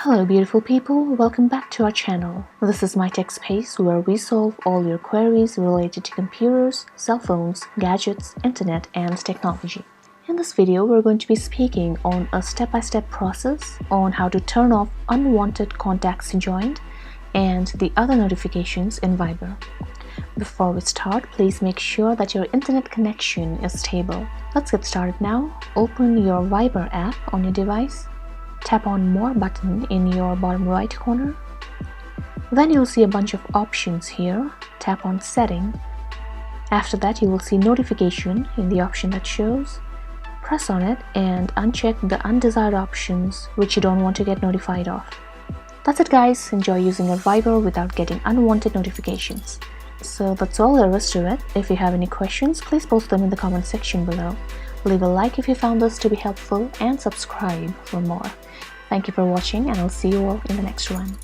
Hello beautiful people, welcome back to our channel. This is my tech space where we solve all your queries related to computers, cell phones, gadgets, internet and technology. In this video, we're going to be speaking on a step-by-step process on how to turn off unwanted contacts joined and the other notifications in Viber. Before we start, please make sure that your internet connection is stable. Let's get started now. Open your Viber app on your device. Tap on More button in your bottom right corner. Then you'll see a bunch of options here. Tap on Setting. After that, you will see Notification in the option that shows. Press on it and uncheck the undesired options which you don't want to get notified of. That's it guys, enjoy using your Viber without getting unwanted notifications. So that's all there is to it. If you have any questions, please post them in the comment section below. Leave a like if you found this to be helpful and subscribe for more. Thank you for watching and I'll see you all in the next one.